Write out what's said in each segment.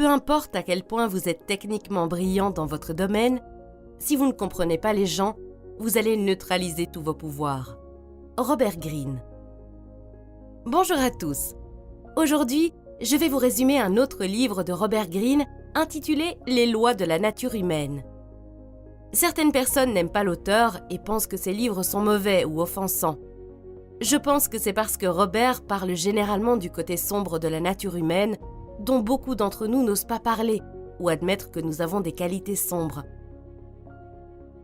peu importe à quel point vous êtes techniquement brillant dans votre domaine, si vous ne comprenez pas les gens, vous allez neutraliser tous vos pouvoirs. Robert Greene. Bonjour à tous. Aujourd'hui, je vais vous résumer un autre livre de Robert Greene intitulé « Les lois de la nature humaine ». Certaines personnes n'aiment pas l'auteur et pensent que ses livres sont mauvais ou offensants. Je pense que c'est parce que Robert parle généralement du côté sombre de la nature humaine, dont beaucoup d'entre nous n'osent pas parler ou admettre que nous avons des qualités sombres.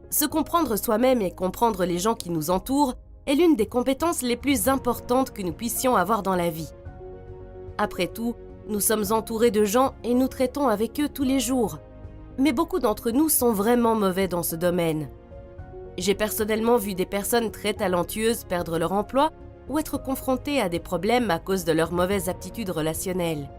Se comprendre soi-même et comprendre les gens qui nous entourent est l'une des compétences les plus importantes que nous puissions avoir dans la vie. Après tout, nous sommes entourés de gens et nous traitons avec eux tous les jours. Mais beaucoup d'entre nous sont vraiment mauvais dans ce domaine. J'ai personnellement vu des personnes très talentueuses perdre leur emploi ou être confrontées à des problèmes à cause de leurs mauvaises aptitudes relationnelles.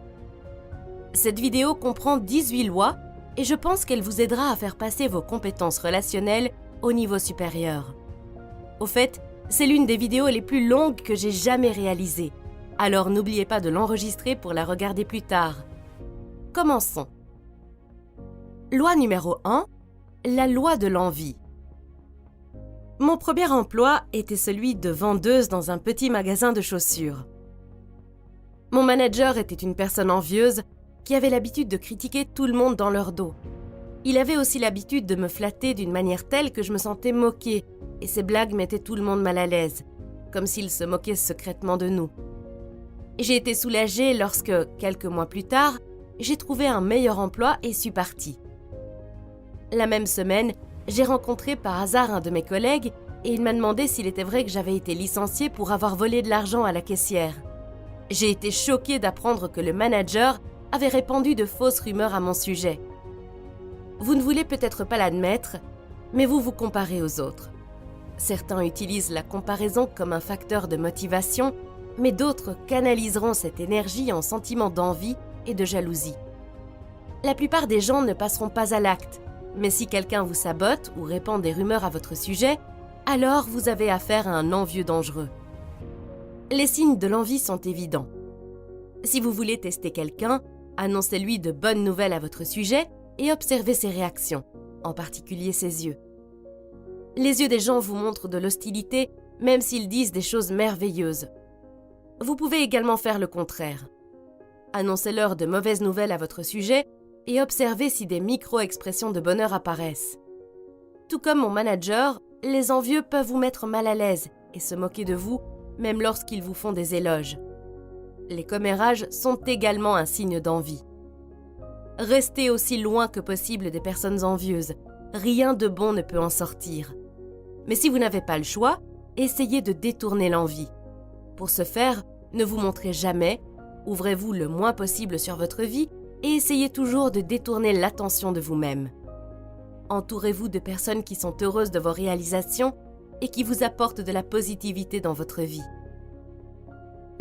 Cette vidéo comprend 18 lois et je pense qu'elle vous aidera à faire passer vos compétences relationnelles au niveau supérieur. Au fait, c'est l'une des vidéos les plus longues que j'ai jamais réalisées, alors n'oubliez pas de l'enregistrer pour la regarder plus tard. Commençons. Loi numéro 1, la loi de l'envie. Mon premier emploi était celui de vendeuse dans un petit magasin de chaussures. Mon manager était une personne envieuse qui avait l'habitude de critiquer tout le monde dans leur dos. Il avait aussi l'habitude de me flatter d'une manière telle que je me sentais moquée et ses blagues mettaient tout le monde mal à l'aise, comme s'il se moquait secrètement de nous. J'ai été soulagée lorsque, quelques mois plus tard, j'ai trouvé un meilleur emploi et suis partie. La même semaine, j'ai rencontré par hasard un de mes collègues et il m'a demandé s'il était vrai que j'avais été licenciée pour avoir volé de l'argent à la caissière. J'ai été choquée d'apprendre que le manager avait répandu de fausses rumeurs à mon sujet. Vous ne voulez peut-être pas l'admettre, mais vous vous comparez aux autres. Certains utilisent la comparaison comme un facteur de motivation, mais d'autres canaliseront cette énergie en sentiments d'envie et de jalousie. La plupart des gens ne passeront pas à l'acte, mais si quelqu'un vous sabote ou répand des rumeurs à votre sujet, alors vous avez affaire à un envieux dangereux. Les signes de l'envie sont évidents. Si vous voulez tester quelqu'un, annoncez-lui de bonnes nouvelles à votre sujet et observez ses réactions, en particulier ses yeux. Les yeux des gens vous montrent de l'hostilité, même s'ils disent des choses merveilleuses. Vous pouvez également faire le contraire. Annoncez-leur de mauvaises nouvelles à votre sujet et observez si des micro-expressions de bonheur apparaissent. Tout comme mon manager, les envieux peuvent vous mettre mal à l'aise et se moquer de vous, même lorsqu'ils vous font des éloges. Les commérages sont également un signe d'envie. Restez aussi loin que possible des personnes envieuses. Rien de bon ne peut en sortir. Mais si vous n'avez pas le choix, essayez de détourner l'envie. Pour ce faire, ne vous montrez jamais, ouvrez-vous le moins possible sur votre vie et essayez toujours de détourner l'attention de vous-même. Entourez-vous de personnes qui sont heureuses de vos réalisations et qui vous apportent de la positivité dans votre vie.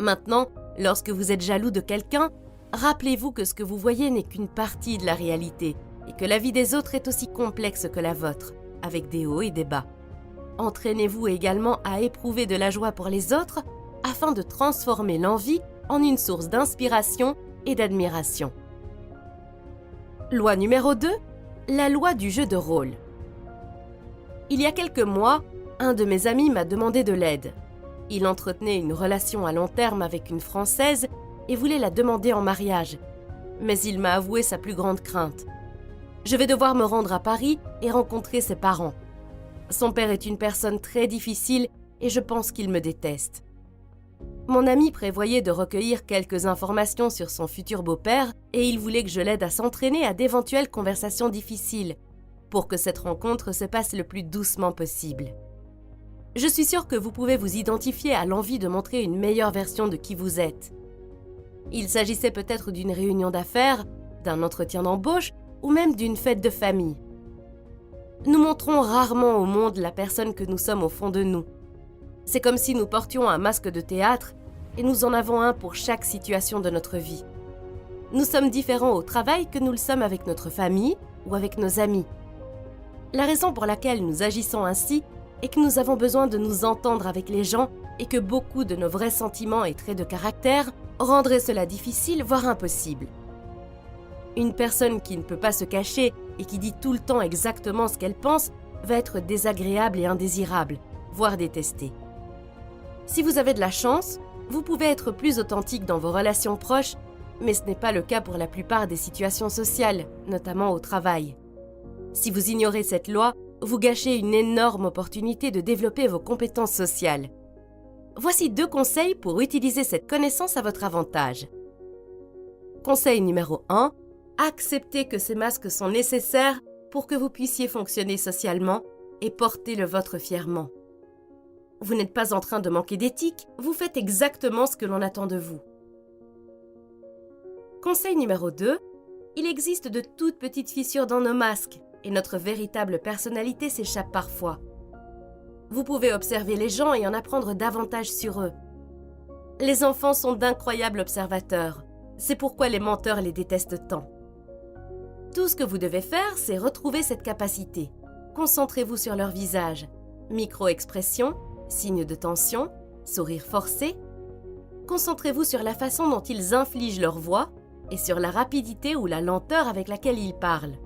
Maintenant, lorsque vous êtes jaloux de quelqu'un, rappelez-vous que ce que vous voyez n'est qu'une partie de la réalité et que la vie des autres est aussi complexe que la vôtre, avec des hauts et des bas. Entraînez-vous également à éprouver de la joie pour les autres afin de transformer l'envie en une source d'inspiration et d'admiration. Loi numéro 2, la loi du jeu de rôle. Il y a quelques mois, un de mes amis m'a demandé de l'aide. Il entretenait une relation à long terme avec une Française et voulait la demander en mariage. Mais il m'a avoué sa plus grande crainte. Je vais devoir me rendre à Paris et rencontrer ses parents. Son père est une personne très difficile et je pense qu'il me déteste. Mon ami prévoyait de recueillir quelques informations sur son futur beau-père et il voulait que je l'aide à s'entraîner à d'éventuelles conversations difficiles pour que cette rencontre se passe le plus doucement possible. Je suis sûre que vous pouvez vous identifier à l'envie de montrer une meilleure version de qui vous êtes. Il s'agissait peut-être d'une réunion d'affaires, d'un entretien d'embauche ou même d'une fête de famille. Nous montrons rarement au monde la personne que nous sommes au fond de nous. C'est comme si nous portions un masque de théâtre et nous en avons un pour chaque situation de notre vie. Nous sommes différents au travail que nous le sommes avec notre famille ou avec nos amis. La raison pour laquelle nous agissons ainsi est que nous avons besoin de nous entendre avec les gens et que beaucoup de nos vrais sentiments et traits de caractère rendraient cela difficile, voire impossible. Une personne qui ne peut pas se cacher et qui dit tout le temps exactement ce qu'elle pense va être désagréable et indésirable, voire détestée. Si vous avez de la chance, vous pouvez être plus authentique dans vos relations proches, mais ce n'est pas le cas pour la plupart des situations sociales, notamment au travail. Si vous ignorez cette loi, vous gâchez une énorme opportunité de développer vos compétences sociales. Voici 2 conseils pour utiliser cette connaissance à votre avantage. Conseil numéro 1. Acceptez que ces masques sont nécessaires pour que vous puissiez fonctionner socialement et porter le vôtre fièrement. Vous n'êtes pas en train de manquer d'éthique, vous faites exactement ce que l'on attend de vous. Conseil numéro 2. Il existe de toutes petites fissures dans nos masques et notre véritable personnalité s'échappe parfois. Vous pouvez observer les gens et en apprendre davantage sur eux. Les enfants sont d'incroyables observateurs. C'est pourquoi les menteurs les détestent tant. Tout ce que vous devez faire, c'est retrouver cette capacité. Concentrez-vous sur leur visage. Micro-expressions, signes de tension, sourire forcé. Concentrez-vous sur la façon dont ils infligent leur voix et sur la rapidité ou la lenteur avec laquelle ils parlent.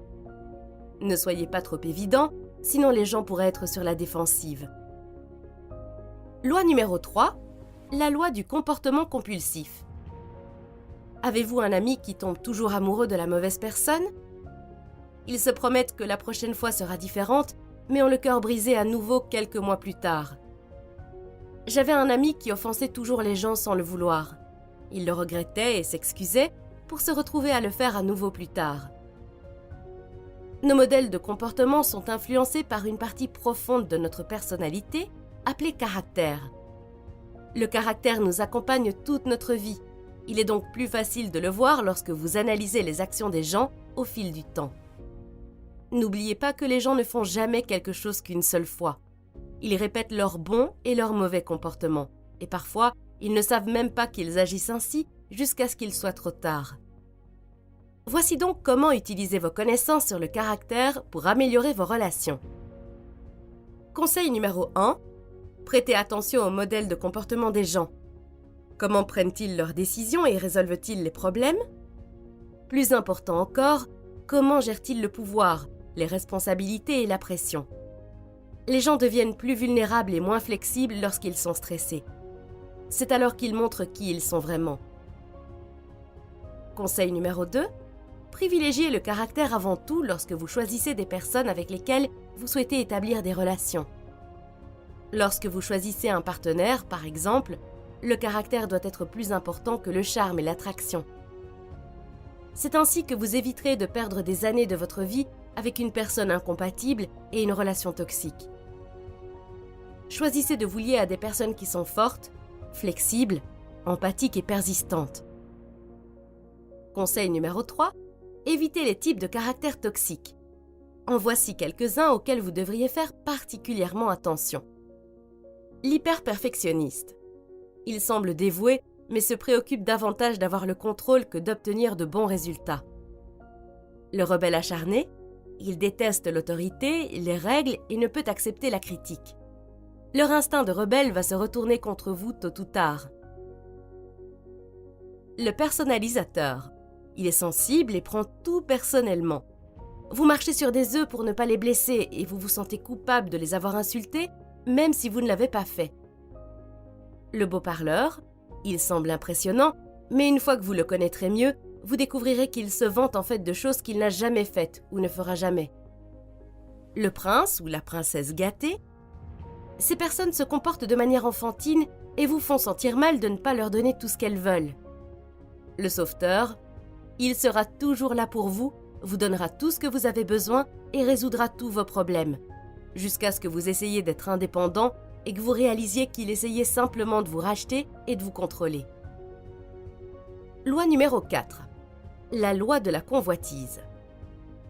Ne soyez pas trop évident, sinon les gens pourraient être sur la défensive. Loi numéro 3, la loi du comportement compulsif. Avez-vous un ami qui tombe toujours amoureux de la mauvaise personne? Ils se promettent que la prochaine fois sera différente, mais ont le cœur brisé à nouveau quelques mois plus tard. J'avais un ami qui offensait toujours les gens sans le vouloir. Il le regrettait et s'excusait pour se retrouver à le faire à nouveau plus tard. Nos modèles de comportement sont influencés par une partie profonde de notre personnalité, appelée caractère. Le caractère nous accompagne toute notre vie. Il est donc plus facile de le voir lorsque vous analysez les actions des gens au fil du temps. N'oubliez pas que les gens ne font jamais quelque chose qu'une seule fois. Ils répètent leurs bons et leurs mauvais comportements. Et parfois, ils ne savent même pas qu'ils agissent ainsi jusqu'à ce qu'il soit trop tard. Voici donc comment utiliser vos connaissances sur le caractère pour améliorer vos relations. Conseil numéro 1. Prêtez attention au modèle de comportement des gens. Comment prennent-ils leurs décisions et résolvent-ils les problèmes? Plus important encore, comment gèrent-ils le pouvoir, les responsabilités et la pression? Les gens deviennent plus vulnérables et moins flexibles lorsqu'ils sont stressés. C'est alors qu'ils montrent qui ils sont vraiment. Conseil numéro 2. Privilégiez le caractère avant tout lorsque vous choisissez des personnes avec lesquelles vous souhaitez établir des relations. Lorsque vous choisissez un partenaire, par exemple, le caractère doit être plus important que le charme et l'attraction. C'est ainsi que vous éviterez de perdre des années de votre vie avec une personne incompatible et une relation toxique. Choisissez de vous lier à des personnes qui sont fortes, flexibles, empathiques et persistantes. Conseil numéro 3. Évitez les types de caractères toxiques. En voici quelques-uns auxquels vous devriez faire particulièrement attention. L'hyperperfectionniste. Il semble dévoué, mais se préoccupe davantage d'avoir le contrôle que d'obtenir de bons résultats. Le rebelle acharné. Il déteste l'autorité, les règles et ne peut accepter la critique. Leur instinct de rebelle va se retourner contre vous tôt ou tard. Le personnalisateur. Il est sensible et prend tout personnellement. Vous marchez sur des œufs pour ne pas les blesser et vous vous sentez coupable de les avoir insultés, même si vous ne l'avez pas fait. Le beau parleur. Il semble impressionnant, mais une fois que vous le connaîtrez mieux, vous découvrirez qu'il se vante en fait de choses qu'il n'a jamais faites ou ne fera jamais. Le prince ou la princesse gâtée. Ces personnes se comportent de manière enfantine et vous font sentir mal de ne pas leur donner tout ce qu'elles veulent. Le sauveteur. Il sera toujours là pour vous, vous donnera tout ce que vous avez besoin et résoudra tous vos problèmes, jusqu'à ce que vous essayiez d'être indépendant et que vous réalisiez qu'il essayait simplement de vous racheter et de vous contrôler. Loi numéro 4. La loi de la convoitise.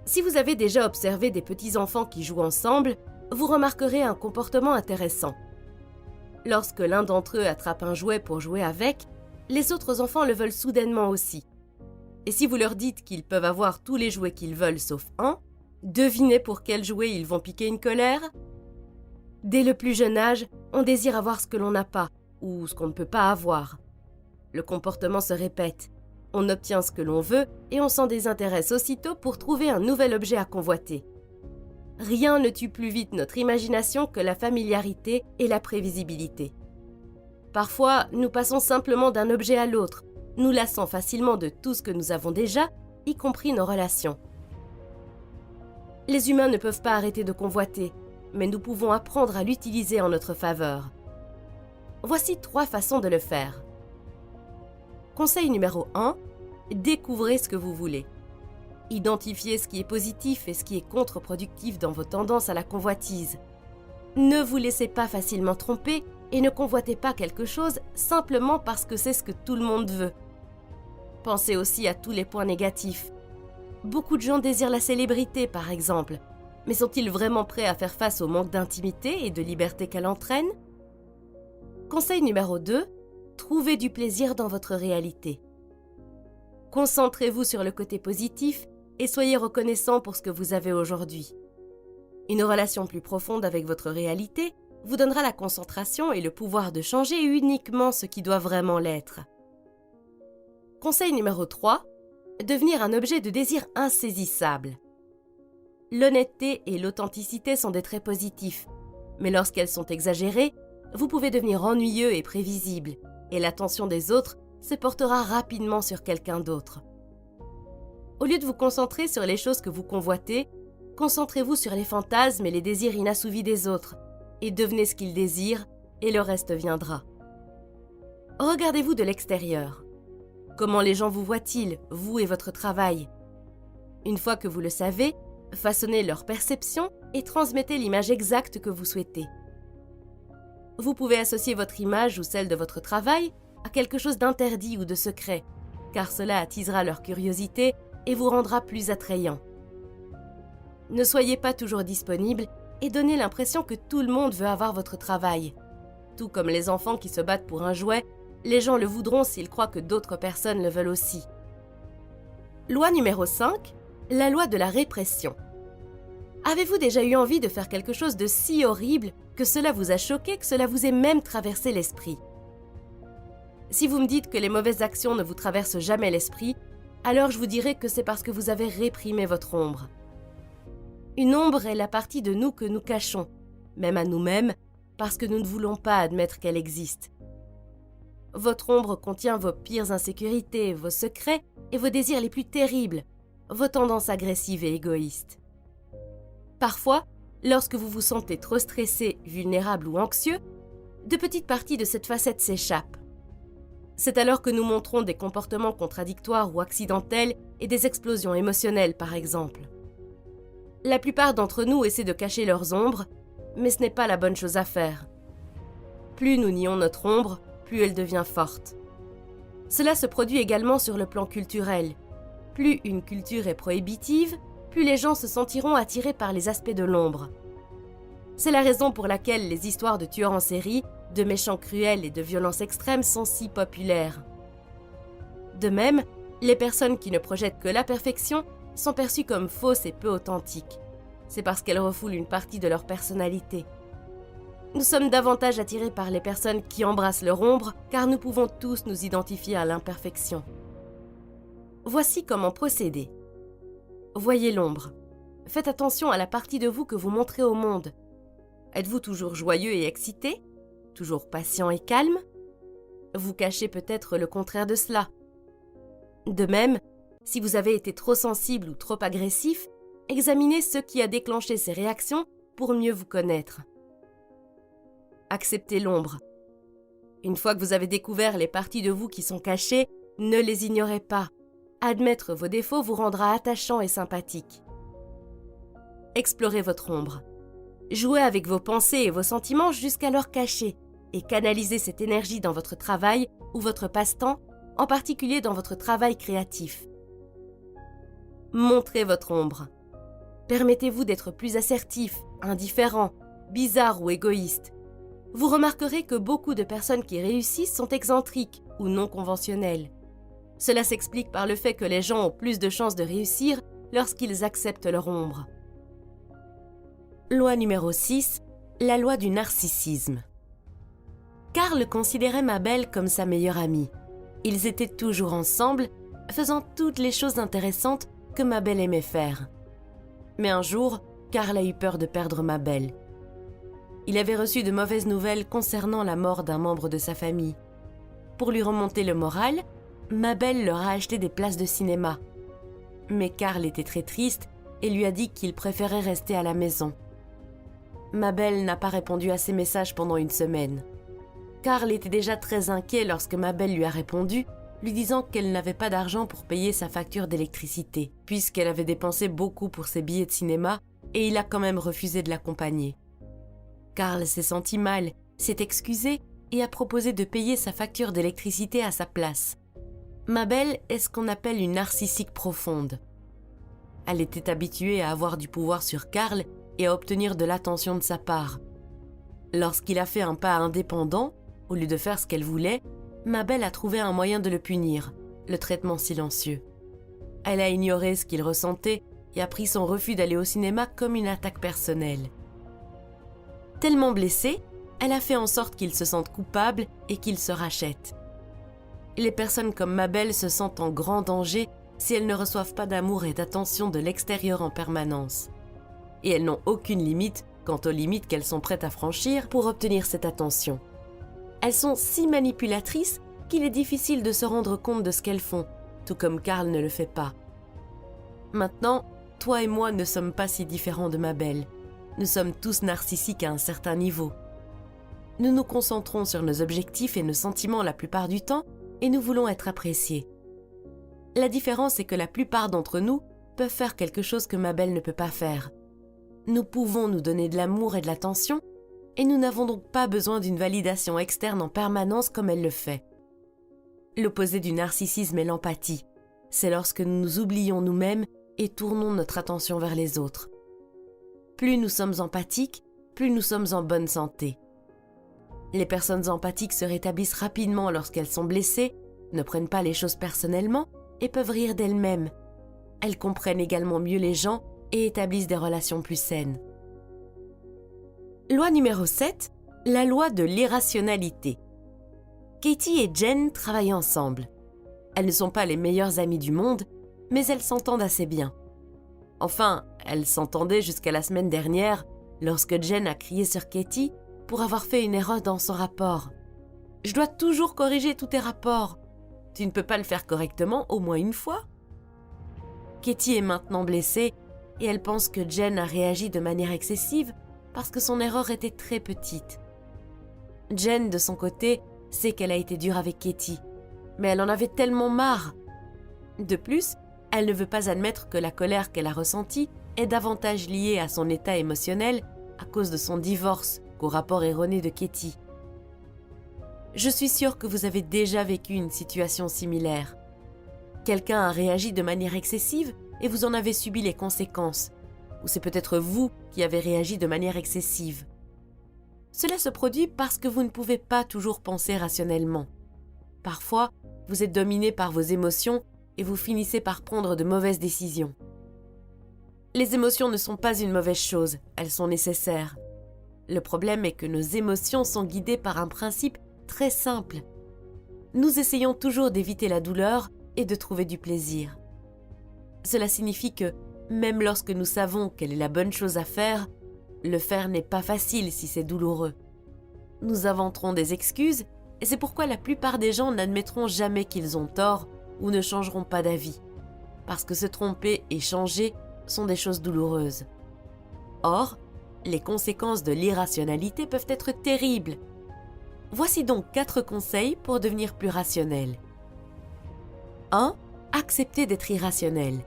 Si vous avez déjà observé des petits-enfants qui jouent ensemble, vous remarquerez un comportement intéressant. Lorsque l'un d'entre eux attrape un jouet pour jouer avec, les autres enfants le veulent soudainement aussi. Et si vous leur dites qu'ils peuvent avoir tous les jouets qu'ils veulent sauf un, devinez pour quel jouet ils vont piquer une colère? Dès le plus jeune âge, on désire avoir ce que l'on n'a pas ou ce qu'on ne peut pas avoir. Le comportement se répète. On obtient ce que l'on veut et on s'en désintéresse aussitôt pour trouver un nouvel objet à convoiter. Rien ne tue plus vite notre imagination que la familiarité et la prévisibilité. Parfois, nous passons simplement d'un objet à l'autre, nous lassant facilement de tout ce que nous avons déjà, y compris nos relations. Les humains ne peuvent pas arrêter de convoiter, mais nous pouvons apprendre à l'utiliser en notre faveur. Voici 3 façons de le faire. Conseil numéro 1, découvrez ce que vous voulez. Identifiez ce qui est positif et ce qui est contre-productif dans vos tendances à la convoitise. Ne vous laissez pas facilement tromper et ne convoitez pas quelque chose simplement parce que c'est ce que tout le monde veut. Pensez aussi à tous les points négatifs. Beaucoup de gens désirent la célébrité, par exemple, mais sont-ils vraiment prêts à faire face au manque d'intimité et de liberté qu'elle entraîne? Conseil numéro 2, trouvez du plaisir dans votre réalité. Concentrez-vous sur le côté positif et soyez reconnaissant pour ce que vous avez aujourd'hui. Une relation plus profonde avec votre réalité vous donnera la concentration et le pouvoir de changer uniquement ce qui doit vraiment l'être. Conseil numéro 3, devenir un objet de désir insaisissable. L'honnêteté et l'authenticité sont des traits positifs, mais lorsqu'elles sont exagérées, vous pouvez devenir ennuyeux et prévisible, et l'attention des autres se portera rapidement sur quelqu'un d'autre. Au lieu de vous concentrer sur les choses que vous convoitez, concentrez-vous sur les fantasmes et les désirs inassouvis des autres, et devenez ce qu'ils désirent, et le reste viendra. Regardez-vous de l'extérieur. Comment les gens vous voient-ils, vous et votre travail? Une fois que vous le savez, façonnez leur perception et transmettez l'image exacte que vous souhaitez. Vous pouvez associer votre image ou celle de votre travail à quelque chose d'interdit ou de secret, car cela attisera leur curiosité et vous rendra plus attrayant. Ne soyez pas toujours disponible et donnez l'impression que tout le monde veut avoir votre travail. Tout comme les enfants qui se battent pour un jouet, les gens le voudront s'ils croient que d'autres personnes le veulent aussi. Loi numéro 5, la loi de la répression. Avez-vous déjà eu envie de faire quelque chose de si horrible que cela vous a choqué, que cela vous ait même traversé l'esprit? Si vous me dites que les mauvaises actions ne vous traversent jamais l'esprit, alors je vous dirai que c'est parce que vous avez réprimé votre ombre. Une ombre est la partie de nous que nous cachons, même à nous-mêmes, parce que nous ne voulons pas admettre qu'elle existe. Votre ombre contient vos pires insécurités, vos secrets et vos désirs les plus terribles, vos tendances agressives et égoïstes. Parfois, lorsque vous vous sentez trop stressé, vulnérable ou anxieux, de petites parties de cette facette s'échappent. C'est alors que nous montrons des comportements contradictoires ou accidentels et des explosions émotionnelles, par exemple. La plupart d'entre nous essaient de cacher leurs ombres, mais ce n'est pas la bonne chose à faire. Plus nous nions notre ombre, plus elle devient forte. Cela se produit également sur le plan culturel. Plus une culture est prohibitive, plus les gens se sentiront attirés par les aspects de l'ombre. C'est la raison pour laquelle les histoires de tueurs en série, de méchants cruels et de violences extrêmes sont si populaires. De même, les personnes qui ne projettent que la perfection sont perçues comme fausses et peu authentiques. C'est parce qu'elles refoulent une partie de leur personnalité. Nous sommes davantage attirés par les personnes qui embrassent leur ombre, car nous pouvons tous nous identifier à l'imperfection. Voici comment procéder. Voyez l'ombre. Faites attention à la partie de vous que vous montrez au monde. Êtes-vous toujours joyeux et excité? Toujours patient et calme? Vous cachez peut-être le contraire de cela. De même, si vous avez été trop sensible ou trop agressif, examinez ce qui a déclenché ces réactions pour mieux vous connaître. Acceptez l'ombre. Une fois que vous avez découvert les parties de vous qui sont cachées, ne les ignorez pas. Admettre vos défauts vous rendra attachant et sympathique. Explorez votre ombre. Jouez avec vos pensées et vos sentiments jusqu'à leur cacher et canalisez cette énergie dans votre travail ou votre passe-temps, en particulier dans votre travail créatif. Montrez votre ombre. Permettez-vous d'être plus assertif, indifférent, bizarre ou égoïste. Vous remarquerez que beaucoup de personnes qui réussissent sont excentriques ou non conventionnelles. Cela s'explique par le fait que les gens ont plus de chances de réussir lorsqu'ils acceptent leur ombre. Loi numéro 6, la loi du narcissisme. Karl considérait Mabel comme sa meilleure amie. Ils étaient toujours ensemble, faisant toutes les choses intéressantes que Mabel aimait faire. Mais un jour, Karl a eu peur de perdre Mabel. Il avait reçu de mauvaises nouvelles concernant la mort d'un membre de sa famille. Pour lui remonter le moral, Mabel leur a acheté des places de cinéma. Mais Karl était très triste et lui a dit qu'il préférait rester à la maison. Mabel n'a pas répondu à ses messages pendant une semaine. Karl était déjà très inquiet lorsque Mabel lui a répondu, lui disant qu'elle n'avait pas d'argent pour payer sa facture d'électricité, puisqu'elle avait dépensé beaucoup pour ses billets de cinéma et il a quand même refusé de l'accompagner. Karl s'est senti mal, s'est excusé et a proposé de payer sa facture d'électricité à sa place. Mabel est ce qu'on appelle une narcissique profonde. Elle était habituée à avoir du pouvoir sur Karl et à obtenir de l'attention de sa part. Lorsqu'il a fait un pas indépendant, au lieu de faire ce qu'elle voulait, Mabel a trouvé un moyen de le punir, le traitement silencieux. Elle a ignoré ce qu'il ressentait et a pris son refus d'aller au cinéma comme une attaque personnelle. Tellement blessée, elle a fait en sorte qu'il se sente coupable et qu'il se rachète. Les personnes comme Mabel se sentent en grand danger si elles ne reçoivent pas d'amour et d'attention de l'extérieur en permanence. Et elles n'ont aucune limite quant aux limites qu'elles sont prêtes à franchir pour obtenir cette attention. Elles sont si manipulatrices qu'il est difficile de se rendre compte de ce qu'elles font, tout comme Karl ne le fait pas. Maintenant, toi et moi ne sommes pas si différents de Mabel. Nous sommes tous narcissiques à un certain niveau. Nous nous concentrons sur nos objectifs et nos sentiments la plupart du temps et nous voulons être appréciés. La différence est que la plupart d'entre nous peuvent faire quelque chose que Mabel ne peut pas faire. Nous pouvons nous donner de l'amour et de l'attention et nous n'avons donc pas besoin d'une validation externe en permanence comme elle le fait. L'opposé du narcissisme est l'empathie. C'est lorsque nous nous oublions nous-mêmes et tournons notre attention vers les autres. Plus nous sommes empathiques, plus nous sommes en bonne santé. Les personnes empathiques se rétablissent rapidement lorsqu'elles sont blessées, ne prennent pas les choses personnellement et peuvent rire d'elles-mêmes. Elles comprennent également mieux les gens et établissent des relations plus saines. Loi numéro 7, la loi de l'irrationalité. Katie et Jen travaillent ensemble. Elles ne sont pas les meilleures amies du monde, mais elles s'entendent assez bien. Enfin, elles s'entendaient jusqu'à la semaine dernière, lorsque Jen a crié sur Katie pour avoir fait une erreur dans son rapport. « Je dois toujours corriger tous tes rapports. Tu ne peux pas le faire correctement au moins une fois ?» Katie est maintenant blessée et elle pense que Jen a réagi de manière excessive parce que son erreur était très petite. Jen, de son côté, sait qu'elle a été dure avec Katie, mais elle en avait tellement marre. De plus, elle ne veut pas admettre que la colère qu'elle a ressentie est davantage liée à son état émotionnel à cause de son divorce qu'au rapport erroné de Katie. Je suis sûre que vous avez déjà vécu une situation similaire. Quelqu'un a réagi de manière excessive et vous en avez subi les conséquences. Ou c'est peut-être vous qui avez réagi de manière excessive. Cela se produit parce que vous ne pouvez pas toujours penser rationnellement. Parfois, vous êtes dominé par vos émotions et vous finissez par prendre de mauvaises décisions. Les émotions ne sont pas une mauvaise chose, elles sont nécessaires. Le problème est que nos émotions sont guidées par un principe très simple. Nous essayons toujours d'éviter la douleur et de trouver du plaisir. Cela signifie que, même lorsque nous savons quelle est la bonne chose à faire, le faire n'est pas facile si c'est douloureux. Nous inventerons des excuses et c'est pourquoi la plupart des gens n'admettront jamais qu'ils ont tort ou ne changeront pas d'avis. Parce que se tromper et changer sont des choses douloureuses. Or, les conséquences de l'irrationalité peuvent être terribles. Voici donc 4 conseils pour devenir plus rationnel. 1. Accepter d'être irrationnel.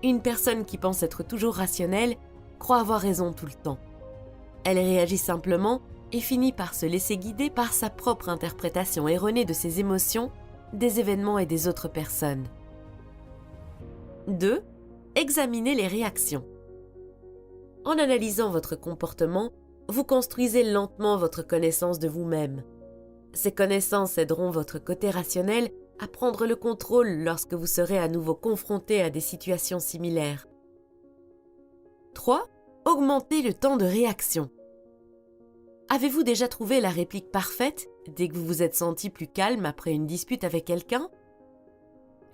Une personne qui pense être toujours rationnelle croit avoir raison tout le temps. Elle réagit simplement et finit par se laisser guider par sa propre interprétation erronée de ses émotions, des événements et des autres personnes. 2. Examinez les réactions. En analysant votre comportement, vous construisez lentement votre connaissance de vous-même. Ces connaissances aideront votre côté rationnel à prendre le contrôle lorsque vous serez à nouveau confronté à des situations similaires. 3. Augmentez le temps de réaction. Avez-vous déjà trouvé la réplique parfaite dès que vous vous êtes senti plus calme après une dispute avec quelqu'un ?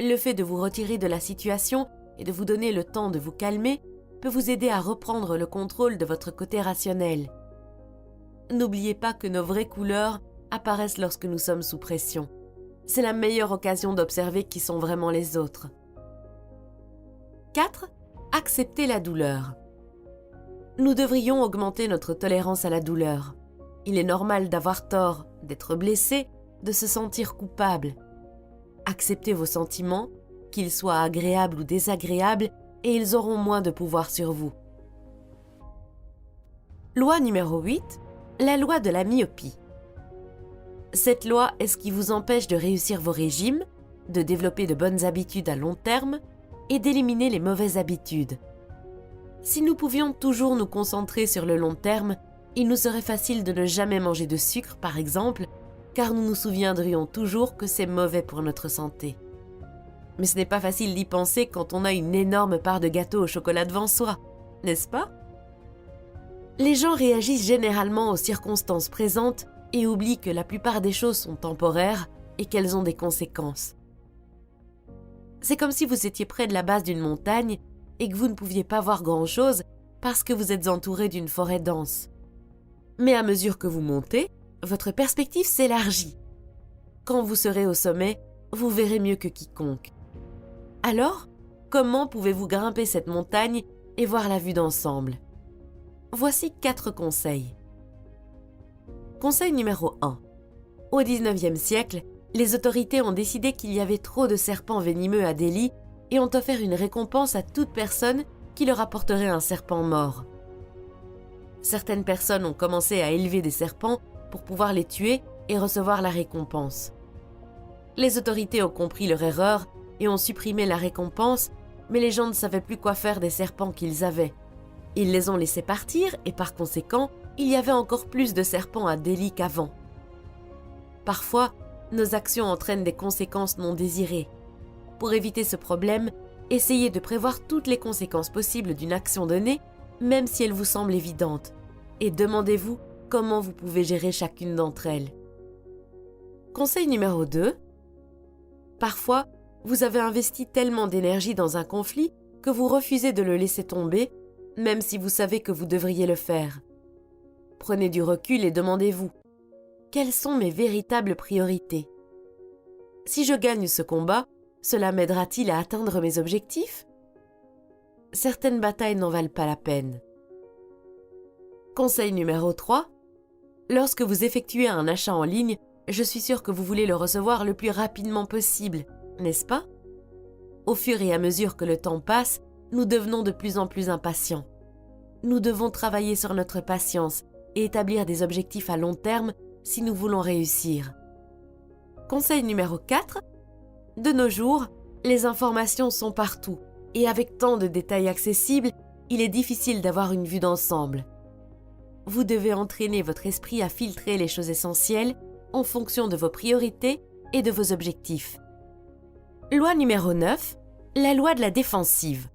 Le fait de vous retirer de la situation et de vous donner le temps de vous calmer peut vous aider à reprendre le contrôle de votre côté rationnel. N'oubliez pas que nos vraies couleurs apparaissent lorsque nous sommes sous pression. C'est la meilleure occasion d'observer qui sont vraiment les autres. 4. Accepter la douleur. Nous devrions augmenter notre tolérance à la douleur. Il est normal d'avoir tort, d'être blessé, de se sentir coupable. Acceptez vos sentiments, qu'ils soient agréables ou désagréables, et ils auront moins de pouvoir sur vous. Loi numéro 8. La loi de la myopie. Cette loi est ce qui vous empêche de réussir vos régimes, de développer de bonnes habitudes à long terme et d'éliminer les mauvaises habitudes. Si nous pouvions toujours nous concentrer sur le long terme, il nous serait facile de ne jamais manger de sucre, par exemple, car nous nous souviendrions toujours que c'est mauvais pour notre santé. Mais ce n'est pas facile d'y penser quand on a une énorme part de gâteau au chocolat devant soi, n'est-ce pas? Les gens réagissent généralement aux circonstances présentes et oublient que la plupart des choses sont temporaires et qu'elles ont des conséquences. C'est comme si vous étiez près de la base d'une montagne et que vous ne pouviez pas voir grand-chose parce que vous êtes entouré d'une forêt dense. Mais à mesure que vous montez, votre perspective s'élargit. Quand vous serez au sommet, vous verrez mieux que quiconque. Alors, comment pouvez-vous grimper cette montagne et voir la vue d'ensemble? Voici 4 conseils. Conseil numéro 1. Au XIXe siècle, les autorités ont décidé qu'il y avait trop de serpents venimeux à Delhi et ont offert une récompense à toute personne qui leur apporterait un serpent mort. Certaines personnes ont commencé à élever des serpents pour pouvoir les tuer et recevoir la récompense. Les autorités ont compris leur erreur et ont supprimé la récompense, mais les gens ne savaient plus quoi faire des serpents qu'ils avaient. Ils les ont laissés partir et par conséquent, il y avait encore plus de serpents à Delhi qu'avant. Parfois, nos actions entraînent des conséquences non désirées. Pour éviter ce problème, essayez de prévoir toutes les conséquences possibles d'une action donnée, même si elle vous semble évidente, et demandez-vous comment vous pouvez gérer chacune d'entre elles. Conseil numéro 2. Parfois, vous avez investi tellement d'énergie dans un conflit que vous refusez de le laisser tomber, même si vous savez que vous devriez le faire. Prenez du recul et demandez-vous: quelles sont mes véritables priorités? Si je gagne ce combat, cela m'aidera-t-il à atteindre mes objectifs? Certaines batailles n'en valent pas la peine. Conseil numéro 3. Lorsque vous effectuez un achat en ligne, je suis sûre que vous voulez le recevoir le plus rapidement possible, n'est-ce pas? Au fur et à mesure que le temps passe, nous devenons de plus en plus impatients. Nous devons travailler sur notre patience et établir des objectifs à long terme si nous voulons réussir. Conseil numéro 4. De nos jours, les informations sont partout et avec tant de détails accessibles, il est difficile d'avoir une vue d'ensemble. Vous devez entraîner votre esprit à filtrer les choses essentielles en fonction de vos priorités et de vos objectifs. Loi numéro 9. La loi de la défensive.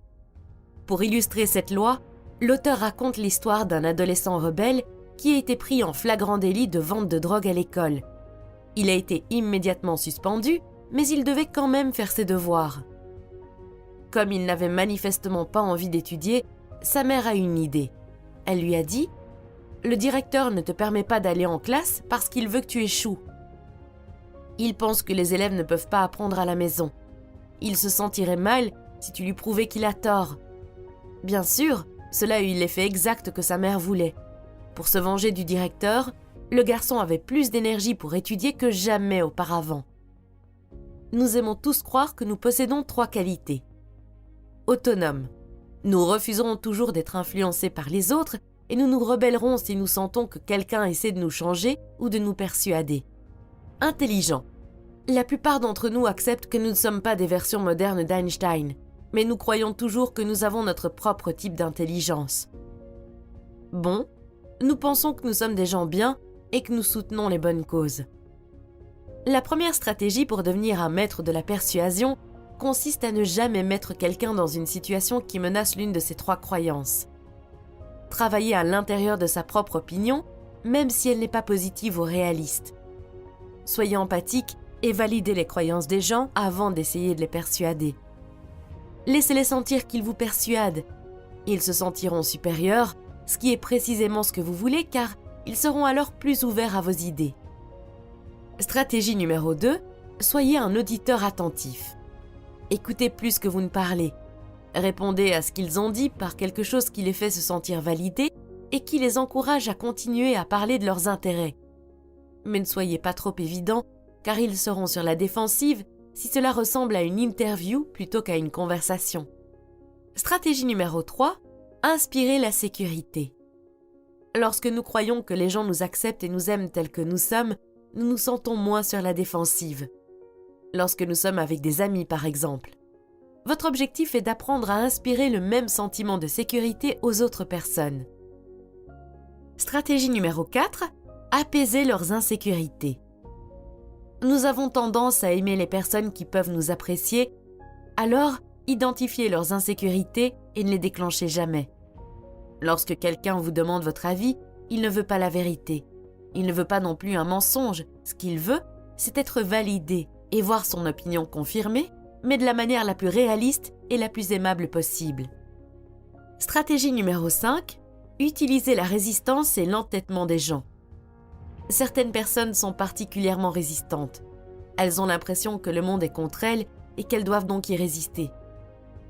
Pour illustrer cette loi, l'auteur raconte l'histoire d'un adolescent rebelle qui a été pris en flagrant délit de vente de drogue à l'école. Il a été immédiatement suspendu, mais il devait quand même faire ses devoirs. Comme il n'avait manifestement pas envie d'étudier, sa mère a une idée. Elle lui a dit: « Le directeur ne te permet pas d'aller en classe parce qu'il veut que tu échoues. Il pense que les élèves ne peuvent pas apprendre à la maison. Il se sentirait mal si tu lui prouvais qu'il a tort. » Bien sûr, cela a eu l'effet exact que sa mère voulait. Pour se venger du directeur, le garçon avait plus d'énergie pour étudier que jamais auparavant. Nous aimons tous croire que nous possédons 3 qualités. Autonome. Nous refuserons toujours d'être influencés par les autres et nous nous rebellerons si nous sentons que quelqu'un essaie de nous changer ou de nous persuader. Intelligent. La plupart d'entre nous acceptent que nous ne sommes pas des versions modernes d'Einstein, mais nous croyons toujours que nous avons notre propre type d'intelligence. Bon, nous pensons que nous sommes des gens bien et que nous soutenons les bonnes causes. La première stratégie pour devenir un maître de la persuasion consiste à ne jamais mettre quelqu'un dans une situation qui menace l'une de ces 3 croyances. Travailler à l'intérieur de sa propre opinion, même si elle n'est pas positive ou réaliste. Soyez empathique et validez les croyances des gens avant d'essayer de les persuader. Laissez-les sentir qu'ils vous persuadent. Ils se sentiront supérieurs, ce qui est précisément ce que vous voulez car ils seront alors plus ouverts à vos idées. Stratégie numéro 2, soyez un auditeur attentif. Écoutez plus que vous ne parlez. Répondez à ce qu'ils ont dit par quelque chose qui les fait se sentir validés et qui les encourage à continuer à parler de leurs intérêts. Mais ne soyez pas trop évident, car ils seront sur la défensive si cela ressemble à une interview plutôt qu'à une conversation. Stratégie numéro 3, inspirez la sécurité. Lorsque nous croyons que les gens nous acceptent et nous aiment tels que nous sommes, nous nous sentons moins sur la défensive. Lorsque nous sommes avec des amis, par exemple. Votre objectif est d'apprendre à inspirer le même sentiment de sécurité aux autres personnes. Stratégie numéro 4, apaiser leurs insécurités. Nous avons tendance à aimer les personnes qui peuvent nous apprécier, alors identifiez leurs insécurités et ne les déclenchez jamais. Lorsque quelqu'un vous demande votre avis, il ne veut pas la vérité. Il ne veut pas non plus un mensonge. Ce qu'il veut, c'est être validé et voir son opinion confirmée, mais de la manière la plus réaliste et la plus aimable possible. Stratégie numéro 5, utilisez la résistance et l'entêtement des gens. Certaines personnes sont particulièrement résistantes. Elles ont l'impression que le monde est contre elles et qu'elles doivent donc y résister.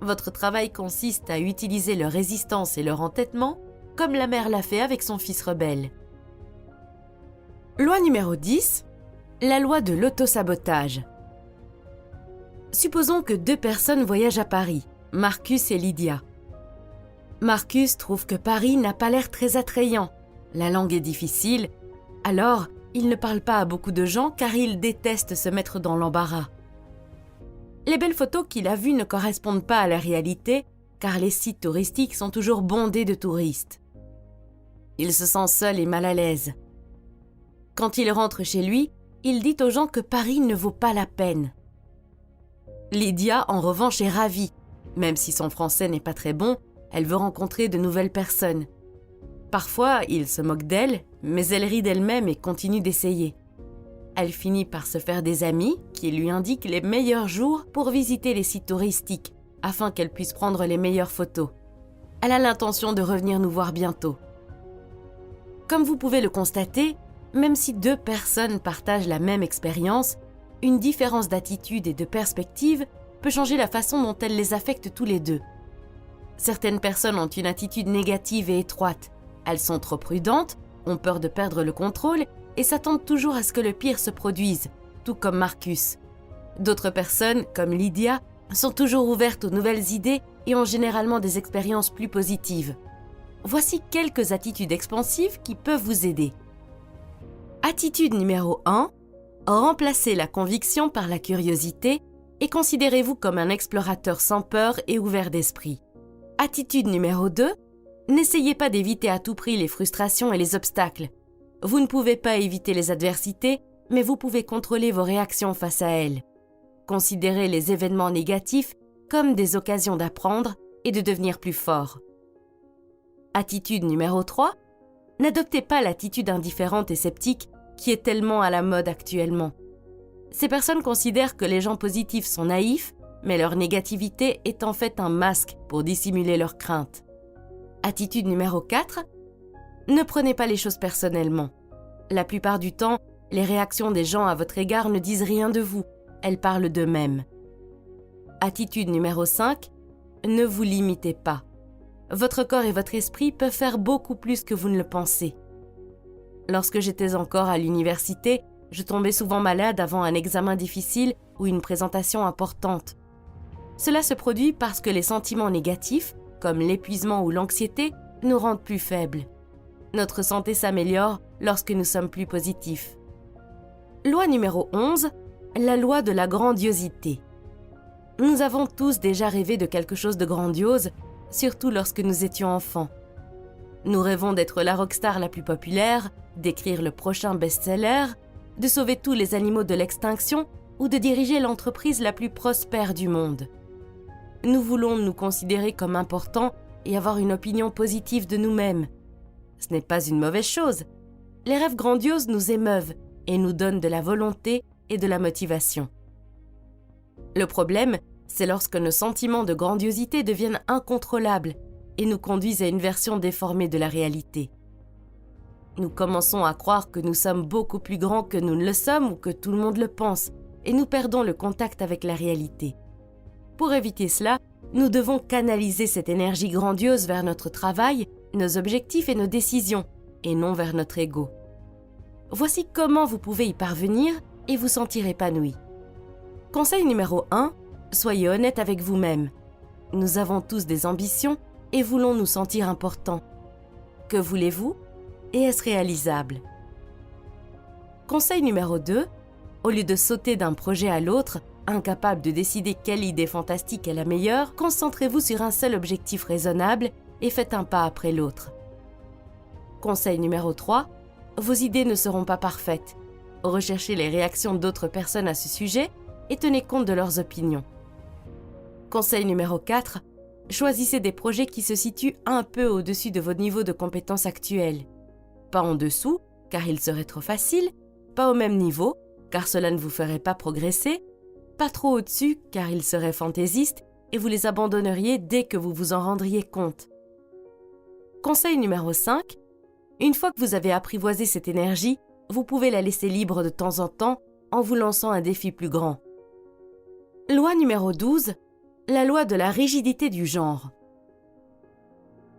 Votre travail consiste à utiliser leur résistance et leur entêtement, comme la mère l'a fait avec son fils rebelle. Loi numéro 10, la loi de l'autosabotage. Supposons que 2 personnes voyagent à Paris, Marcus et Lydia. Marcus trouve que Paris n'a pas l'air très attrayant. La langue est difficile, alors il ne parle pas à beaucoup de gens car il déteste se mettre dans l'embarras. Les belles photos qu'il a vues ne correspondent pas à la réalité car les sites touristiques sont toujours bondés de touristes. Il se sent seul et mal à l'aise. Quand il rentre chez lui, il dit aux gens que Paris ne vaut pas la peine. Lydia, en revanche, est ravie. Même si son français n'est pas très bon, elle veut rencontrer de nouvelles personnes. Parfois, il se moque d'elle, mais elle rit d'elle-même et continue d'essayer. Elle finit par se faire des amis qui lui indiquent les meilleurs jours pour visiter les sites touristiques, afin qu'elle puisse prendre les meilleures photos. Elle a l'intention de revenir nous voir bientôt. Comme vous pouvez le constater, même si 2 personnes partagent la même expérience, une différence d'attitude et de perspective peut changer la façon dont elle les affecte tous les 2. Certaines personnes ont une attitude négative et étroite. Elles sont trop prudentes, ont peur de perdre le contrôle et s'attendent toujours à ce que le pire se produise, tout comme Marcus. D'autres personnes, comme Lydia, sont toujours ouvertes aux nouvelles idées et ont généralement des expériences plus positives. Voici quelques attitudes expansives qui peuvent vous aider. Attitude numéro 1. Remplacez la conviction par la curiosité et considérez-vous comme un explorateur sans peur et ouvert d'esprit. Attitude numéro 2. N'essayez pas d'éviter à tout prix les frustrations et les obstacles. Vous ne pouvez pas éviter les adversités, mais vous pouvez contrôler vos réactions face à elles. Considérez les événements négatifs comme des occasions d'apprendre et de devenir plus fort. Attitude numéro 3. N'adoptez pas l'attitude indifférente et sceptique qui est tellement à la mode actuellement. Ces personnes considèrent que les gens positifs sont naïfs, mais leur négativité est en fait un masque pour dissimuler leurs craintes. Attitude numéro 4. Ne prenez pas les choses personnellement. La plupart du temps, les réactions des gens à votre égard ne disent rien de vous, elles parlent d'eux-mêmes. Attitude numéro 5. Ne vous limitez pas. Votre corps et votre esprit peuvent faire beaucoup plus que vous ne le pensez. Lorsque j'étais encore à l'université, je tombais souvent malade avant un examen difficile ou une présentation importante. Cela se produit parce que les sentiments négatifs, comme l'épuisement ou l'anxiété, nous rendent plus faibles. Notre santé s'améliore lorsque nous sommes plus positifs. Loi numéro 11, la loi de la grandiosité. Nous avons tous déjà rêvé de quelque chose de grandiose, surtout lorsque nous étions enfants. Nous rêvons d'être la rockstar la plus populaire, d'écrire le prochain best-seller, de sauver tous les animaux de l'extinction ou de diriger l'entreprise la plus prospère du monde. Nous voulons nous considérer comme importants et avoir une opinion positive de nous-mêmes. Ce n'est pas une mauvaise chose. Les rêves grandioses nous émeuvent et nous donnent de la volonté et de la motivation. Le problème, c'est lorsque nos sentiments de grandiosité deviennent incontrôlables et nous conduisent à une version déformée de la réalité. Nous commençons à croire que nous sommes beaucoup plus grands que nous ne le sommes ou que tout le monde le pense, et nous perdons le contact avec la réalité. Pour éviter cela, nous devons canaliser cette énergie grandiose vers notre travail, nos objectifs et nos décisions, et non vers notre ego. Voici comment vous pouvez y parvenir et vous sentir épanoui. Conseil numéro 1, soyez honnête avec vous-même. Nous avons tous des ambitions et voulons nous sentir importants. Que voulez-vous et est-ce réalisable? Conseil numéro 2, au lieu de sauter d'un projet à l'autre, incapable de décider quelle idée fantastique est la meilleure, concentrez-vous sur un seul objectif raisonnable et faites un pas après l'autre. Conseil numéro 3, vos idées ne seront pas parfaites. Recherchez les réactions d'autres personnes à ce sujet et tenez compte de leurs opinions. Conseil numéro 4, choisissez des projets qui se situent un peu au-dessus de vos niveaux de compétences actuels. Pas en dessous, car il serait trop facile, pas au même niveau, car cela ne vous ferait pas progresser, pas trop au-dessus, car il serait fantaisiste et vous les abandonneriez dès que vous vous en rendriez compte. Conseil numéro 5, une fois que vous avez apprivoisé cette énergie, vous pouvez la laisser libre de temps en temps en vous lançant un défi plus grand. Loi numéro 12, la loi de la rigidité du genre.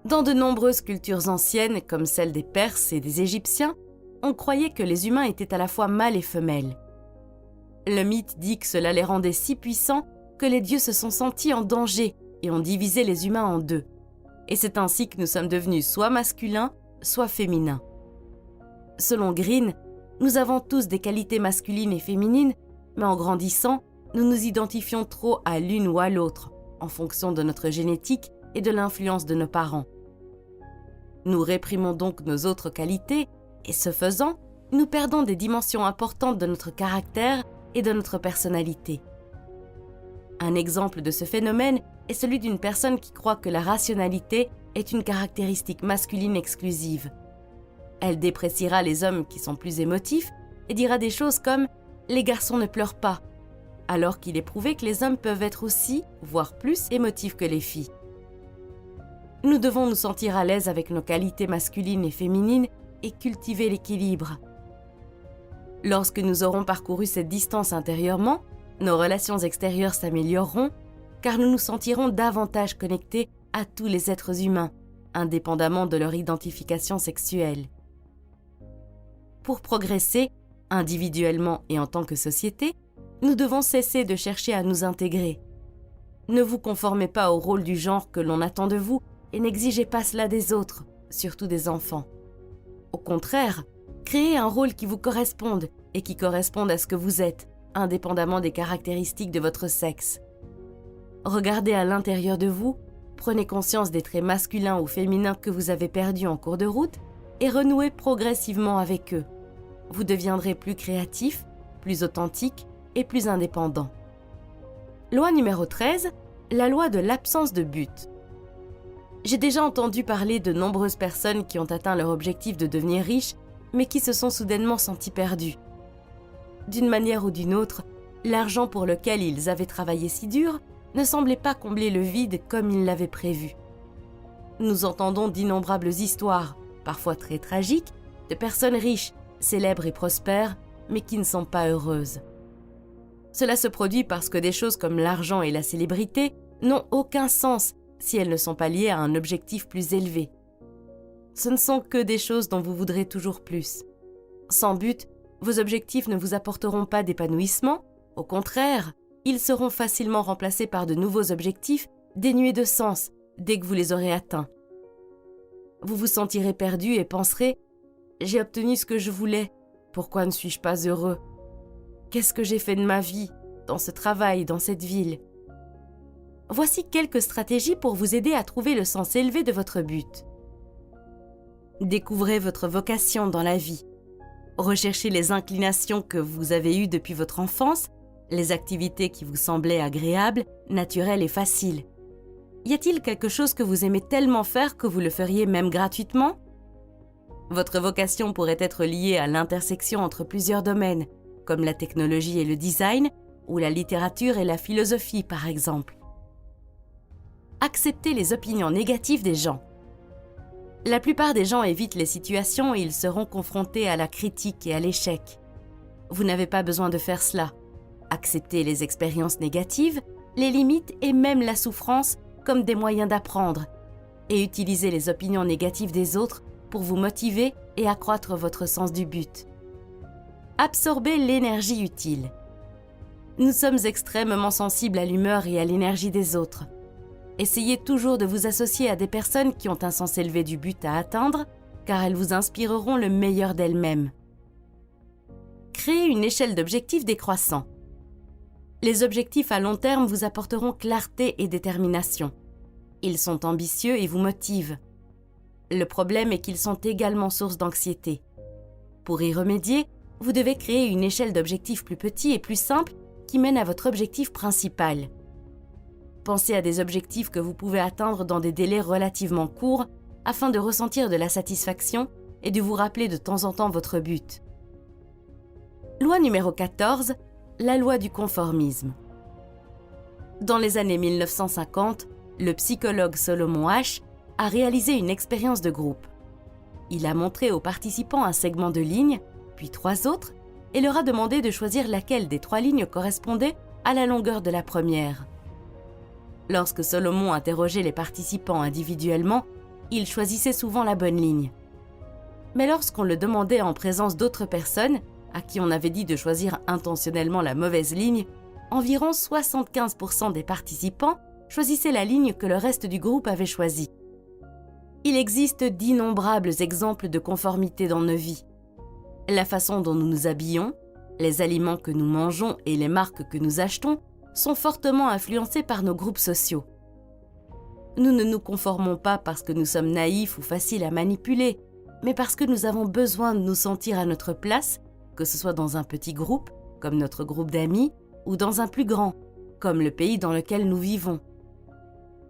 Dans de nombreuses cultures anciennes, comme celle des Perses et des Égyptiens, on croyait que les humains étaient à la fois mâles et femelles. Le mythe dit que cela les rendait si puissants que les dieux se sont sentis en danger et ont divisé les humains en deux. Et c'est ainsi que nous sommes devenus soit masculins, soit féminins. Selon Green, nous avons tous des qualités masculines et féminines, mais en grandissant, nous nous identifions trop à l'une ou à l'autre, en fonction de notre génétique et de l'influence de nos parents. Nous réprimons donc nos autres qualités, et ce faisant, nous perdons des dimensions importantes de notre caractère et de notre personnalité. Un exemple de ce phénomène est celui d'une personne qui croit que la rationalité est une caractéristique masculine exclusive. Elle dépréciera les hommes qui sont plus émotifs et dira des choses comme « les garçons ne pleurent pas », alors qu'il est prouvé que les hommes peuvent être aussi, voire plus, émotifs que les filles. Nous devons nous sentir à l'aise avec nos qualités masculines et féminines et cultiver l'équilibre. Lorsque nous aurons parcouru cette distance intérieurement, nos relations extérieures s'amélioreront car nous nous sentirons davantage connectés à tous les êtres humains, indépendamment de leur identification sexuelle. Pour progresser, individuellement et en tant que société, nous devons cesser de chercher à nous intégrer. Ne vous conformez pas au rôle du genre que l'on attend de vous et n'exigez pas cela des autres, surtout des enfants. Au contraire, créez un rôle qui vous corresponde et qui corresponde à ce que vous êtes, indépendamment des caractéristiques de votre sexe. Regardez à l'intérieur de vous, prenez conscience des traits masculins ou féminins que vous avez perdus en cours de route et renouez progressivement avec eux. Vous deviendrez plus créatif, plus authentique et plus indépendant. Loi numéro 13, la loi de l'absence de but. J'ai déjà entendu parler de nombreuses personnes qui ont atteint leur objectif de devenir riches, mais qui se sont soudainement sentis perdus. D'une manière ou d'une autre, l'argent pour lequel ils avaient travaillé si dur ne semblait pas combler le vide comme ils l'avaient prévu. Nous entendons d'innombrables histoires, parfois très tragiques, de personnes riches, célèbres et prospères, mais qui ne sont pas heureuses. Cela se produit parce que des choses comme l'argent et la célébrité n'ont aucun sens si elles ne sont pas liées à un objectif plus élevé. Ce ne sont que des choses dont vous voudrez toujours plus. Sans but, vos objectifs ne vous apporteront pas d'épanouissement. Au contraire, ils seront facilement remplacés par de nouveaux objectifs dénués de sens dès que vous les aurez atteints. Vous vous sentirez perdu et penserez « J'ai obtenu ce que je voulais, pourquoi ne suis-je pas heureux ? Qu'est-ce que j'ai fait de ma vie, dans ce travail, dans cette ville ?» Voici quelques stratégies pour vous aider à trouver le sens élevé de votre but. Découvrez votre vocation dans la vie. Recherchez les inclinations que vous avez eues depuis votre enfance, les activités qui vous semblaient agréables, naturelles et faciles. Y a-t-il quelque chose que vous aimez tellement faire que vous le feriez même gratuitement ? Votre vocation pourrait être liée à l'intersection entre plusieurs domaines, comme la technologie et le design, ou la littérature et la philosophie par exemple. Acceptez les opinions négatives des gens. La plupart des gens évitent les situations où ils seront confrontés à la critique et à l'échec. Vous n'avez pas besoin de faire cela. Acceptez les expériences négatives, les limites et même la souffrance comme des moyens d'apprendre, et utilisez les opinions négatives des autres pour vous motiver et accroître votre sens du but. Absorbez l'énergie utile. Nous sommes extrêmement sensibles à l'humeur et à l'énergie des autres. Essayez toujours de vous associer à des personnes qui ont un sens élevé du but à atteindre, car elles vous inspireront le meilleur d'elles-mêmes. Créez une échelle d'objectifs décroissants. Les objectifs à long terme vous apporteront clarté et détermination. Ils sont ambitieux et vous motivent. Le problème est qu'ils sont également source d'anxiété. Pour y remédier, vous devez créer une échelle d'objectifs plus petits et plus simples qui mène à votre objectif principal. Pensez à des objectifs que vous pouvez atteindre dans des délais relativement courts afin de ressentir de la satisfaction et de vous rappeler de temps en temps votre but. Loi numéro 14, la loi du conformisme. Dans les années 1950, le psychologue Solomon Asch a réalisé une expérience de groupe. Il a montré aux participants un segment de ligne, puis 3 autres, et leur a demandé de choisir laquelle des 3 lignes correspondait à la longueur de la première. Lorsque Solomon interrogeait les participants individuellement, ils choisissaient souvent la bonne ligne. Mais lorsqu'on le demandait en présence d'autres personnes, à qui on avait dit de choisir intentionnellement la mauvaise ligne, environ 75% des participants choisissaient la ligne que le reste du groupe avait choisie. Il existe d'innombrables exemples de conformité dans nos vies. La façon dont nous nous habillons, les aliments que nous mangeons et les marques que nous achetons sont fortement influencés par nos groupes sociaux. Nous ne nous conformons pas parce que nous sommes naïfs ou faciles à manipuler, mais parce que nous avons besoin de nous sentir à notre place, que ce soit dans un petit groupe, comme notre groupe d'amis, ou dans un plus grand, comme le pays dans lequel nous vivons.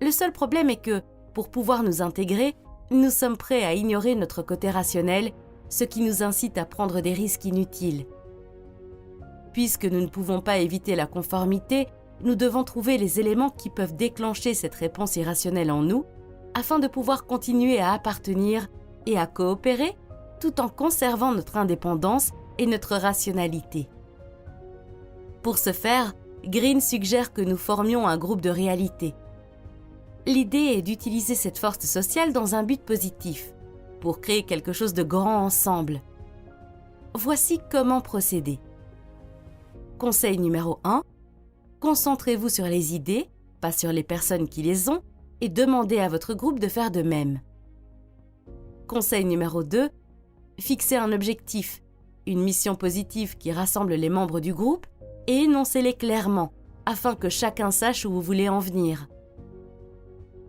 Le seul problème est que, pour pouvoir nous intégrer, nous sommes prêts à ignorer notre côté rationnel, ce qui nous incite à prendre des risques inutiles. Puisque nous ne pouvons pas éviter la conformité, nous devons trouver les éléments qui peuvent déclencher cette réponse irrationnelle en nous, afin de pouvoir continuer à appartenir et à coopérer, tout en conservant notre indépendance et notre rationalité. Pour ce faire, Green suggère que nous formions un groupe de réalité. L'idée est d'utiliser cette force sociale dans un but positif, pour créer quelque chose de grand ensemble. Voici comment procéder. Conseil numéro 1. Concentrez-vous sur les idées, pas sur les personnes qui les ont, et demandez à votre groupe de faire de même. Conseil numéro 2. Fixez un objectif, une mission positive qui rassemble les membres du groupe, et énoncez-les clairement, afin que chacun sache où vous voulez en venir.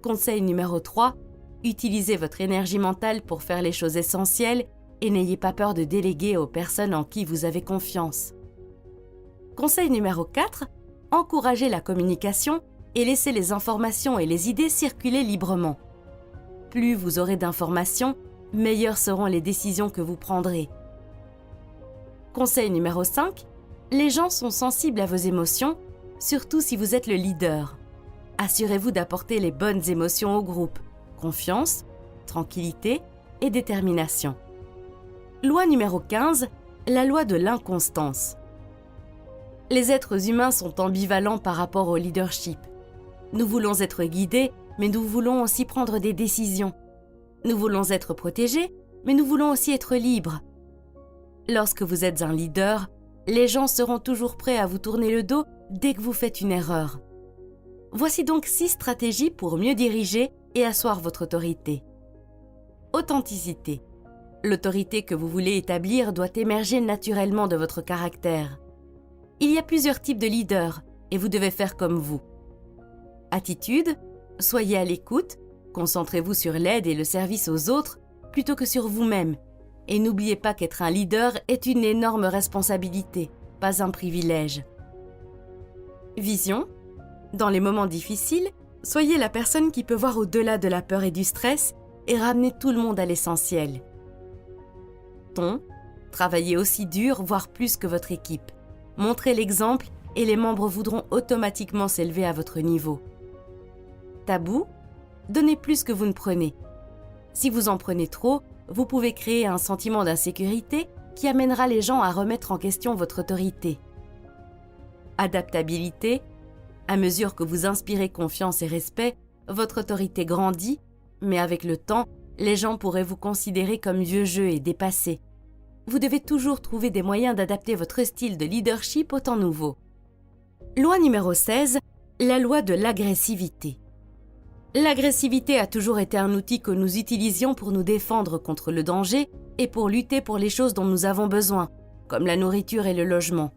Conseil numéro 3. Utilisez votre énergie mentale pour faire les choses essentielles et n'ayez pas peur de déléguer aux personnes en qui vous avez confiance. Conseil numéro 4. Encouragez la communication et laissez les informations et les idées circuler librement. Plus vous aurez d'informations, meilleures seront les décisions que vous prendrez. Conseil numéro 5. Les gens sont sensibles à vos émotions, surtout si vous êtes le leader. Assurez-vous d'apporter les bonnes émotions au groupe. Confiance, tranquillité et détermination. Loi numéro 15, la loi de l'inconstance. Les êtres humains sont ambivalents par rapport au leadership. Nous voulons être guidés, mais nous voulons aussi prendre des décisions. Nous voulons être protégés, mais nous voulons aussi être libres. Lorsque vous êtes un leader, les gens seront toujours prêts à vous tourner le dos dès que vous faites une erreur. Voici donc 6 stratégies pour mieux diriger et asseoir votre autorité. Authenticité. L'autorité que vous voulez établir doit émerger naturellement de votre caractère. Il y a plusieurs types de leaders et vous devez faire comme vous. Attitude. Soyez à l'écoute, concentrez-vous sur l'aide et le service aux autres plutôt que sur vous-même. Et n'oubliez pas qu'être un leader est une énorme responsabilité, pas un privilège. Vision. Dans les moments difficiles, soyez la personne qui peut voir au-delà de la peur et du stress et ramener tout le monde à l'essentiel. Ton. Travaillez aussi dur, voire plus que votre équipe. Montrez l'exemple et les membres voudront automatiquement s'élever à votre niveau. Tabou, donnez plus que vous ne prenez. Si vous en prenez trop, vous pouvez créer un sentiment d'insécurité qui amènera les gens à remettre en question votre autorité. Adaptabilité, à mesure que vous inspirez confiance et respect, votre autorité grandit, mais avec le temps, les gens pourraient vous considérer comme vieux jeu et dépassé. Vous devez toujours trouver des moyens d'adapter votre style de leadership au temps nouveau. Loi numéro 16, la loi de l'agressivité. L'agressivité a toujours été un outil que nous utilisions pour nous défendre contre le danger et pour lutter pour les choses dont nous avons besoin, comme la nourriture et le logement.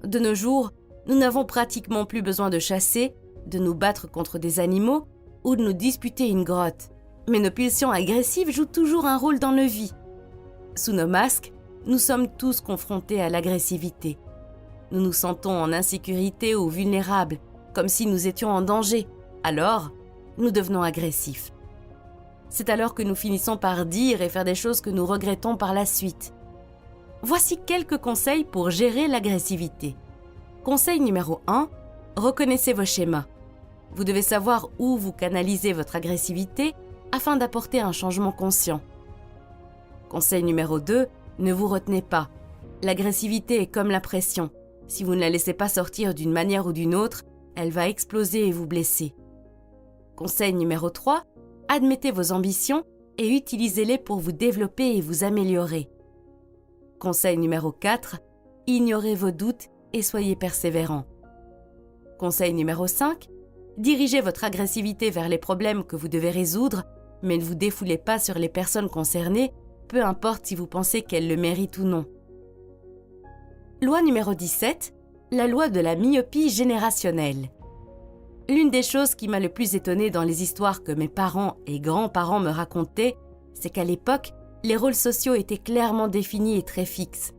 De nos jours, nous n'avons pratiquement plus besoin de chasser, de nous battre contre des animaux ou de nous disputer une grotte. Mais nos pulsions agressives jouent toujours un rôle dans nos vies. Sous nos masques, nous sommes tous confrontés à l'agressivité. Nous nous sentons en insécurité ou vulnérables, comme si nous étions en danger. Alors, nous devenons agressifs. C'est alors que nous finissons par dire et faire des choses que nous regrettons par la suite. Voici quelques conseils pour gérer l'agressivité. Conseil numéro 1, reconnaissez vos schémas. Vous devez savoir où vous canalisez votre agressivité afin d'apporter un changement conscient. Conseil numéro 2, ne vous retenez pas. L'agressivité est comme la pression. Si vous ne la laissez pas sortir d'une manière ou d'une autre, elle va exploser et vous blesser. Conseil numéro 3, admettez vos ambitions et utilisez-les pour vous développer et vous améliorer. Conseil numéro 4, ignorez vos doutes et soyez persévérant. Conseil numéro 5, dirigez votre agressivité vers les problèmes que vous devez résoudre, mais ne vous défoulez pas sur les personnes concernées, peu importe si vous pensez qu'elles le méritent ou non. Loi numéro 17, la loi de la myopie générationnelle. L'une des choses qui m'a le plus étonnée dans les histoires que mes parents et grands-parents me racontaient, c'est qu'à l'époque, les rôles sociaux étaient clairement définis et très fixes.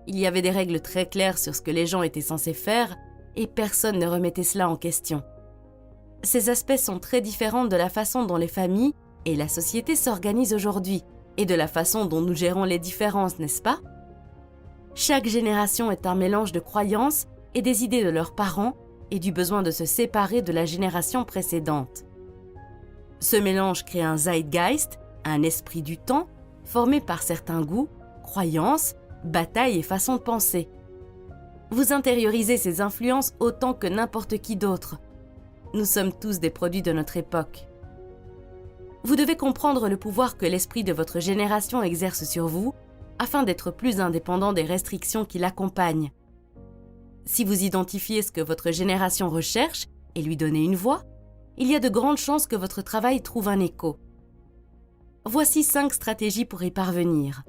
Il y avait des règles très claires sur ce que les gens étaient censés faire et personne ne remettait cela en question. Ces aspects sont très différents de la façon dont les familles et la société s'organisent aujourd'hui et de la façon dont nous gérons les différences, n'est-ce pas? Chaque génération est un mélange de croyances et des idées de leurs parents et du besoin de se séparer de la génération précédente. Ce mélange crée un zeitgeist, un esprit du temps, formé par certains goûts, croyances, batailles et façons de penser. Vous intériorisez ces influences autant que n'importe qui d'autre. Nous sommes tous des produits de notre époque. Vous devez comprendre le pouvoir que l'esprit de votre génération exerce sur vous afin d'être plus indépendant des restrictions qui l'accompagnent. Si vous identifiez ce que votre génération recherche et lui donnez une voix, il y a de grandes chances que votre travail trouve un écho. Voici 5 stratégies pour y parvenir.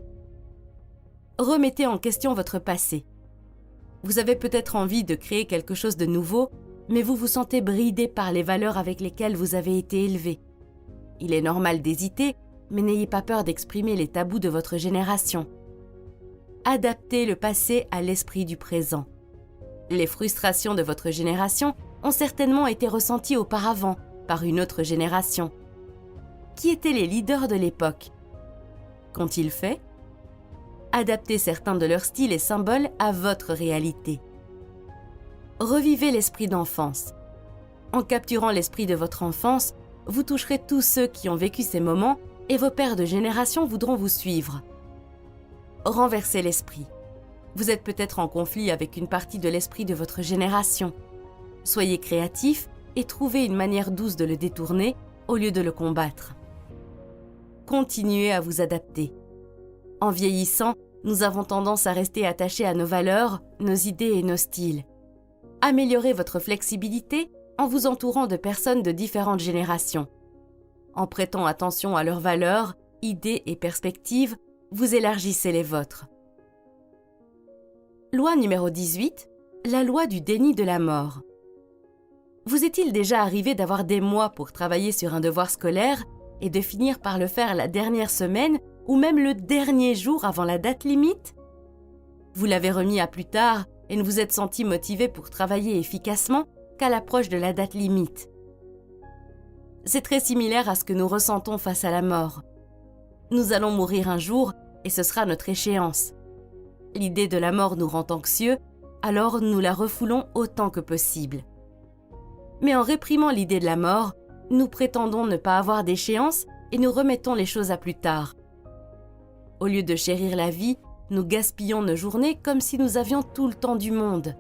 Remettez en question votre passé. Vous avez peut-être envie de créer quelque chose de nouveau, mais vous vous sentez bridé par les valeurs avec lesquelles vous avez été élevé. Il est normal d'hésiter, mais n'ayez pas peur d'exprimer les tabous de votre génération. Adaptez le passé à l'esprit du présent. Les frustrations de votre génération ont certainement été ressenties auparavant par une autre génération. Qui étaient les leaders de l'époque? Qu'ont-ils fait? Adaptez certains de leurs styles et symboles à votre réalité. Revivez l'esprit d'enfance. En capturant l'esprit de votre enfance, vous toucherez tous ceux qui ont vécu ces moments et vos pairs de génération voudront vous suivre. Renversez l'esprit. Vous êtes peut-être en conflit avec une partie de l'esprit de votre génération. Soyez créatif et trouvez une manière douce de le détourner au lieu de le combattre. Continuez à vous adapter. En vieillissant, nous avons tendance à rester attachés à nos valeurs, nos idées et nos styles. Améliorez votre flexibilité en vous entourant de personnes de différentes générations. En prêtant attention à leurs valeurs, idées et perspectives, vous élargissez les vôtres. Loi numéro 18, la loi du déni de la mort. Vous est-il déjà arrivé d'avoir des mois pour travailler sur un devoir scolaire et de finir par le faire la dernière semaine ou même le dernier jour avant la date limite? Vous l'avez remis à plus tard et ne vous êtes senti motivé pour travailler efficacement qu'à l'approche de la date limite. C'est très similaire à ce que nous ressentons face à la mort. Nous allons mourir un jour et ce sera notre échéance. L'idée de la mort nous rend anxieux alors nous la refoulons autant que possible. Mais en réprimant l'idée de la mort, nous prétendons ne pas avoir d'échéance et nous remettons les choses à plus tard. Au lieu de chérir la vie, nous gaspillons nos journées comme si nous avions tout le temps du monde.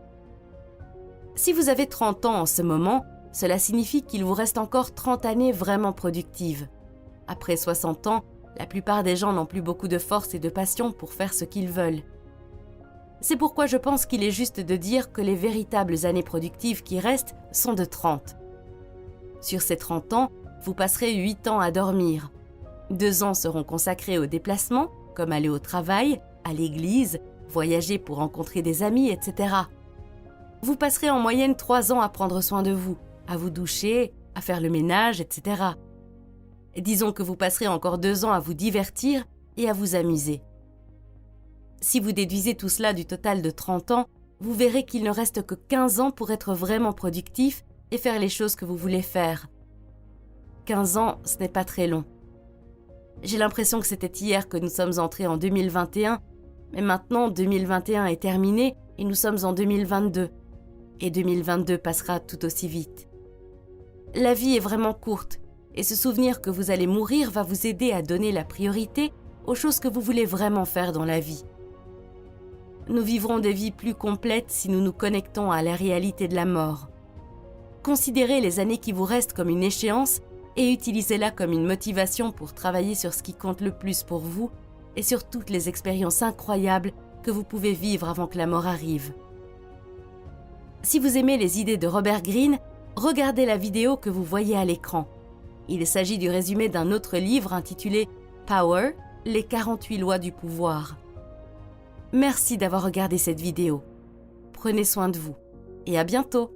Si vous avez 30 ans en ce moment, cela signifie qu'il vous reste encore 30 années vraiment productives. Après 60 ans, la plupart des gens n'ont plus beaucoup de force et de passion pour faire ce qu'ils veulent. C'est pourquoi je pense qu'il est juste de dire que les véritables années productives qui restent sont de 30. Sur ces 30 ans, vous passerez 8 ans à dormir. 2 ans seront consacrés au déplacement, comme aller au travail, à l'église, voyager pour rencontrer des amis, etc. Vous passerez en moyenne 3 ans à prendre soin de vous, à vous doucher, à faire le ménage, etc. Disons que vous passerez encore 2 ans à vous divertir et à vous amuser. Si vous déduisez tout cela du total de 30 ans, vous verrez qu'il ne reste que 15 ans pour être vraiment productif et faire les choses que vous voulez faire. 15 ans, ce n'est pas très long. J'ai l'impression que c'était hier que nous sommes entrés en 2021, mais maintenant 2021 est terminé et nous sommes en 2022. Et 2022 passera tout aussi vite. La vie est vraiment courte, et se souvenir que vous allez mourir va vous aider à donner la priorité aux choses que vous voulez vraiment faire dans la vie. Nous vivrons des vies plus complètes si nous nous connectons à la réalité de la mort. Considérez les années qui vous restent comme une échéance et utilisez-la comme une motivation pour travailler sur ce qui compte le plus pour vous et sur toutes les expériences incroyables que vous pouvez vivre avant que la mort arrive. Si vous aimez les idées de Robert Greene, regardez la vidéo que vous voyez à l'écran. Il s'agit du résumé d'un autre livre intitulé « Power, les 48 lois du pouvoir ». Merci d'avoir regardé cette vidéo. Prenez soin de vous et à bientôt.